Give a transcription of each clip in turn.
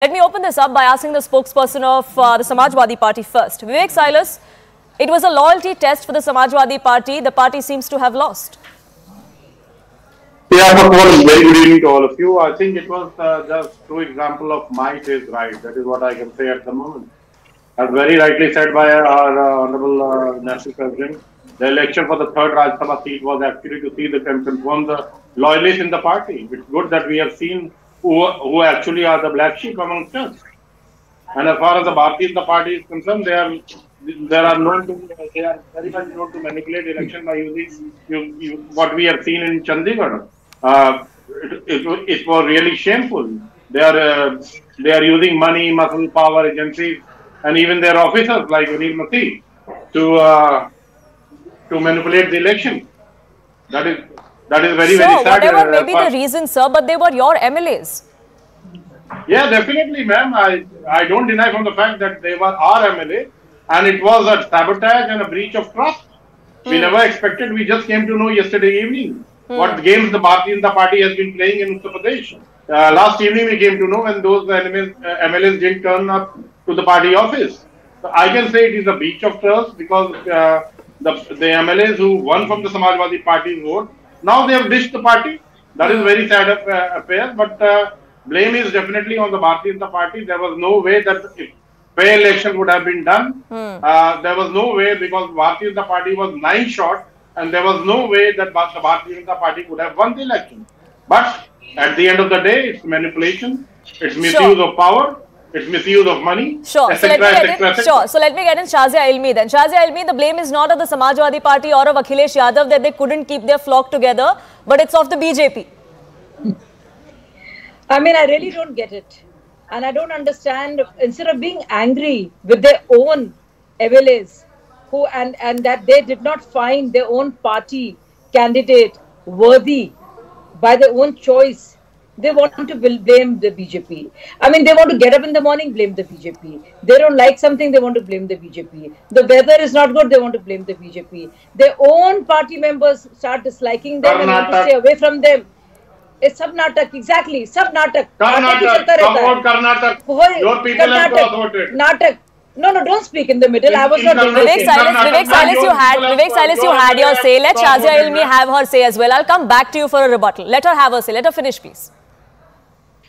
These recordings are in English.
Let me open this up by asking the spokesperson of the Samajwadi Party first. Vivek Silas, it was a loyalty test for the Samajwadi Party. The party seems to have lost. Yeah, first of all, very good evening to all of you. I think it was just true example of might is right. That is what I can say at the moment. As very rightly said by our Honorable National President, the election for the third Rajya Sabha seat was actually to see the confirm the loyalists in the party. It's good that we have seen who actually are the black sheep amongst us. And as far as the Bharatiya Party is concerned, they are very much known to manipulate election by using what we have seen in Chandigarh. It was really shameful. They are using money, muscle, power, agencies, and even their officers like Ilmi to manipulate the election. That is very sad. Whatever may be the reason, sir, but they were your MLAs. Yeah, definitely, ma'am. I don't deny from the fact that they were our MLA, and it was a sabotage and a breach of trust. We never expected. We just came to know yesterday evening what games the Bharatiya Party has been playing in Uttar Pradesh. Last evening we came to know when those MLAs didn't turn up to the party office. So I can say it is a breach of trust because the MLAs who won from the Samajwadi Party vote, now they have dished the party. That is very sad affair, but blame is definitely on the Bharatiya Party. There was no way that if fair elections would have been done. There was no way because Bharatiya Party was 9 short and there was no way that the Bharatiya Party could have won the election. But at the end of the day, it's manipulation, it's misuse of power, it's misuse of money, So let me get in Shazia Ilmi then. Shazia Ilmi, the blame is not of the Samajwadi Party or of Akhilesh Yadav that they couldn't keep their flock together, but it's of the BJP. I mean, I really don't get it. And I don't understand, instead of being angry with their own MLAs, and that they did not find their own party candidate worthy by their own choice, they want to blame the BJP. I mean, they want to get up in the morning, blame the BJP. They don't like something, they want to blame the BJP. The weather is not good, they want to blame the BJP. Their own party members start disliking them and want to stay away from them. It's sab natak, exactly, sab natak. Karnataka. Your people have cross-voted. Natak. No, don't speak in the middle. I was not doing Vivek Silas, you had your say. Let Shazia Ilmi have her say as well. I'll come back to you for a rebuttal. Let her have her say. Let her finish, please.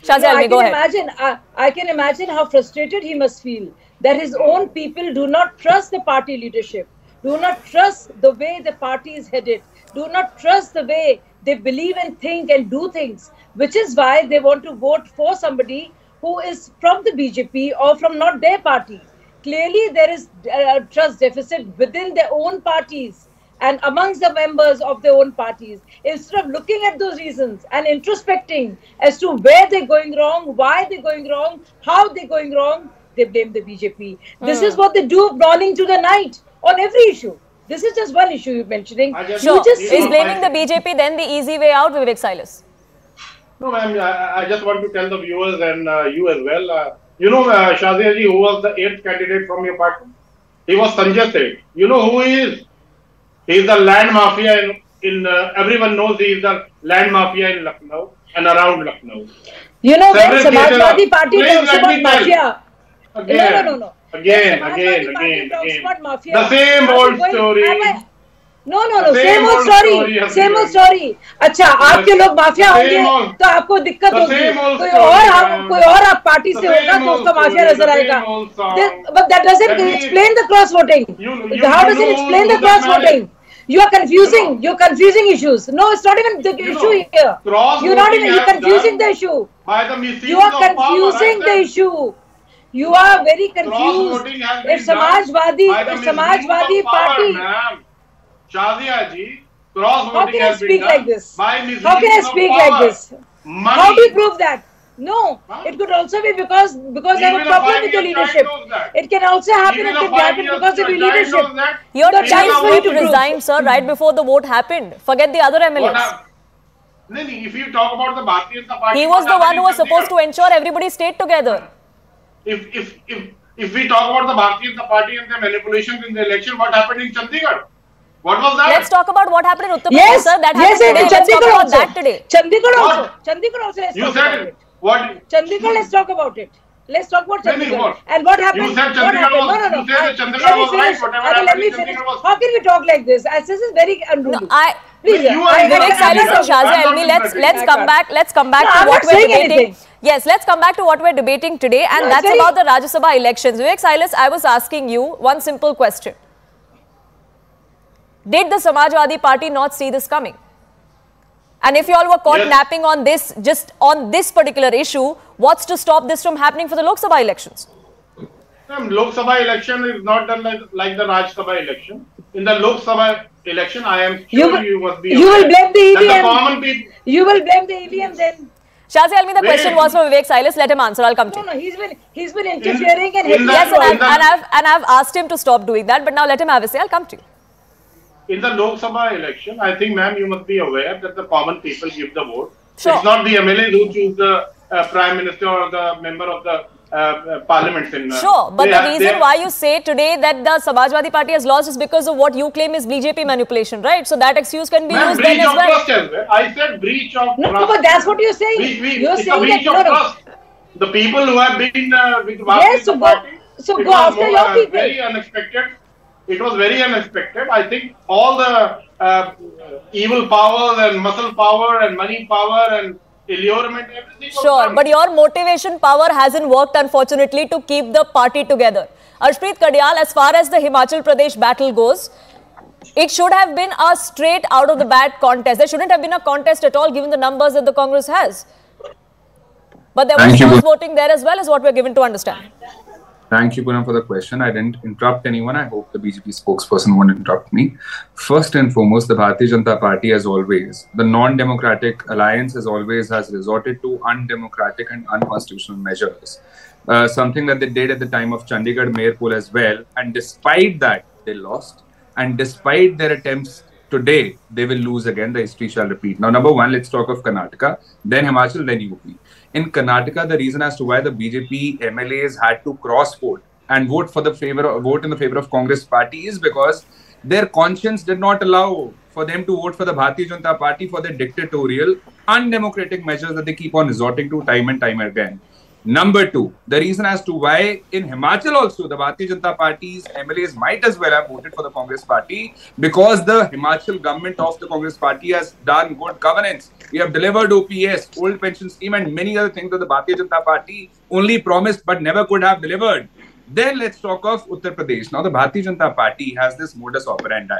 Shazia Ilmi, go ahead. I can imagine how frustrated he must feel that his own people do not trust the party leadership, do not trust the way the party is headed, do not trust the way they believe and think and do things, which is why they want to vote for somebody who is from the BJP or from not their party. Clearly, there is a trust deficit within their own parties and amongst the members of their own parties. Instead of looking at those reasons and introspecting as to where they're going wrong, why they're going wrong, how they're going wrong, they blame the BJP. This is what they do morning to the night on every issue. This is just one issue you're mentioning. Is blaming the BJP then the easy way out, Vivek Silas? No, ma'am. I just want to tell the viewers and you as well. You know, Shazia ji, who was the 8th candidate from your party? He was Sanjay Seth. You know who he is? He is the land mafia everyone knows he is the land mafia in Lucknow and around Lucknow. You know, when Samajwadi Party talks about mafia. No. Again. The same old story. No. Same old story. अच्छा, आपके लोग mafia होंगे तो आपको दिक्कत होगी. कोई और आप पार्टी से होगा तो उसका माफिया नजर आएगा. But that doesn't explain the cross voting. How does it explain the cross voting? You are confusing. You're confusing issues. No, it's not even the issue here. You're confusing the issue. You are confusing the issue. You are very confused. It's Samajwadi Party. Shazia ji, cross-voting How can I speak like this? How can I speak like this? How do you prove that? No, it could also be because I have a problem with your leadership. It can also happen because of your leadership. Your time for you to resign, sir, right before the vote happened. Forget the other MLAs. If you talk about the Bharatiya Party, he was the one who was supposed to ensure everybody stayed together. If we talk about the Bharatiya Party and the manipulations in the election, what happened in Chandigarh? What was that? Let's talk about what happened in Uttar Pradesh, sir. That happened today. Let's talk about that today. Chandigarh also. You said it. What? Chandigarh, let's talk about it. Let's talk about Maybe Chandigarh. what? And what happened? You said Chandigarh was, you said that Chandigarh was right, whatever happened in Chandigarh was... How can we talk like this? This is very unruly. No, Please, Vivek Silas and Shazia Ilmi, let's come back to what we're debating. Yes, let's come back to what we're debating today, and that's about the Rajya Sabha elections. Vivek Silas, I was asking you one simple question. Did the Samajwadi Party not see this coming? And if you all were caught napping on this, just on this particular issue, what's to stop this from happening for the Lok Sabha elections? Lok Sabha election is not done like the Rajya Sabha election. In the Lok Sabha election, I am sure you must be aware. You will blame the EVM. The common people. You will blame the EVM then. Shazia Ilmi, the question was for Vivek Silas. Let him answer. I'll come to you. No, he's been interfering and yes, and I've asked him to stop doing that. But now let him have his say. I'll come to you. In the Lok Sabha election, I think, ma'am, you must be aware that the common people give the vote. Sure. It's not the MLAs who choose the Prime Minister or the member of the Parliament. Sure, but the reason why you say today that the Samajwadi Party has lost is because of what you claim is BJP manipulation, right? So that excuse can be used then as well. Trust as well. I said breach of trust. No, but that's what you're saying. You're saying a breach of trust. The people who have been with the party, go after your people. Very unexpected. It was very unexpected. I think all the evil powers and muscle power and money power and allurement, everything. Sure, but your motivation power hasn't worked, unfortunately, to keep the party together. Arshpreet Khadial, as far as the Himachal Pradesh battle goes, it should have been a straight out of the bat contest. There shouldn't have been a contest at all, given the numbers that the Congress has. But there was cross voting there as well, is what we're given to understand. Thank you, Poonam, for the question. I didn't interrupt anyone. I hope the BJP spokesperson won't interrupt me. First and foremost, the Bharatiya Janata Party, as always, the non-democratic alliance has resorted to undemocratic and unconstitutional measures. Something that they did at the time of Chandigarh Mayor poll as well. And despite that, they lost. And despite their attempts today, they will lose again. The history shall repeat. Now, number one, let's talk of Karnataka, then Himachal, then UP. In Karnataka, the reason as to why the BJP MLAs had to cross vote and vote in the favor of Congress party is because their conscience did not allow for them to vote for the Bharatiya Janata Party for their dictatorial, undemocratic measures that they keep on resorting to time and time again. Number two, the reason as to why in Himachal also the Bharatiya Janata Party's MLAs might as well have voted for the Congress party because the Himachal government of the Congress party has done good governance. We have delivered OPS, old pension scheme and many other things that the Bharatiya Janata Party only promised but never could have delivered. Then let's talk of Uttar Pradesh. Now the Bharatiya Janata Party has this modus operandi.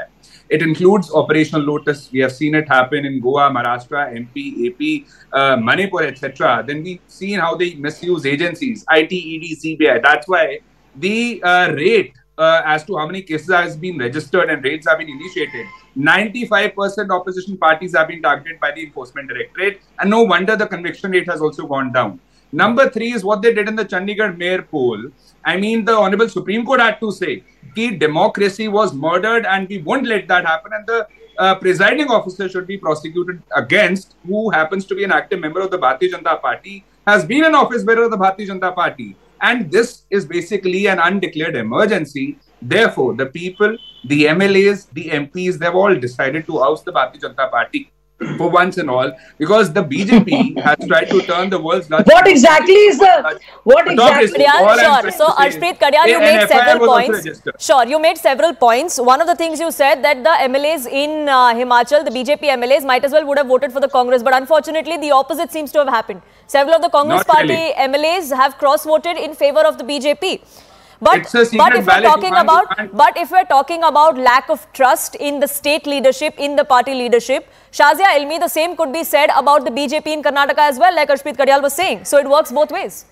It includes Operational Lotus. We have seen it happen in Goa, Maharashtra, MP, AP, Manipur, etc. Then we've seen how they misuse agencies, IT, ED, CBI. That's why the rate as to how many cases has been registered and raids have been initiated. 95% opposition parties have been targeted by the Enforcement Directorate, and no wonder the conviction rate has also gone down. Number three is what they did in the Chandigarh Mayor poll. I mean, the Honorable Supreme Court had to say that democracy was murdered and we won't let that happen, and the presiding officer should be prosecuted against, who happens to be an active member of the Bharatiya Janata Party, has been an office bearer of the Bharatiya Janata Party. And this is basically an undeclared emergency. Therefore, the people, the MLAs, the MPs, they've all decided to oust the Bharatiya Janata Party for once and all, because the BJP has tried to turn the world's largest... What exactly is the... What exactly? Sure. So, Arshpreet Khadial, you made several points. Sure, you made several points. One of the things you said that the MLAs in Himachal, the BJP MLAs, might as well would have voted for the Congress. But unfortunately, the opposite seems to have happened. Several of the Congress party MLAs have cross-voted in favor of the BJP. But if we're talking about lack of trust in the state leadership, in the party leadership, Shazia Ilmi, the same could be said about the BJP in Karnataka as well, like Arshpreet Khadial was saying. So it works both ways.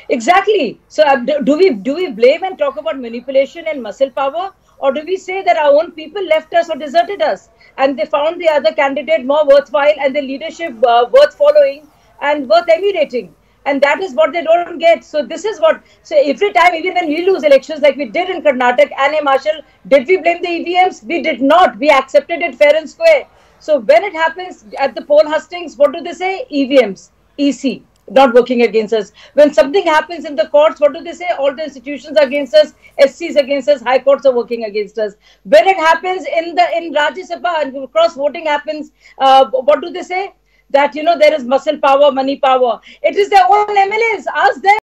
Exactly. So do we blame and talk about manipulation and muscle power, or do we say that our own people left us or deserted us and they found the other candidate more worthwhile and the leadership worth following and worth emulating? And that is what they don't get. So this is what, so every time, even when we lose elections like we did in Karnataka and Himachal, did we blame the EVMs? We did not. We accepted it fair and square. So when it happens at the poll hustings, what do they say? EVMs, EC, not working against us. When something happens in the courts, what do they say? All the institutions are against us, SCs against us, high courts are working against us. When it happens in Rajya Sabha and cross voting happens, what do they say? That, you know, there is muscle power, money power. It is their own MLAs. Ask them.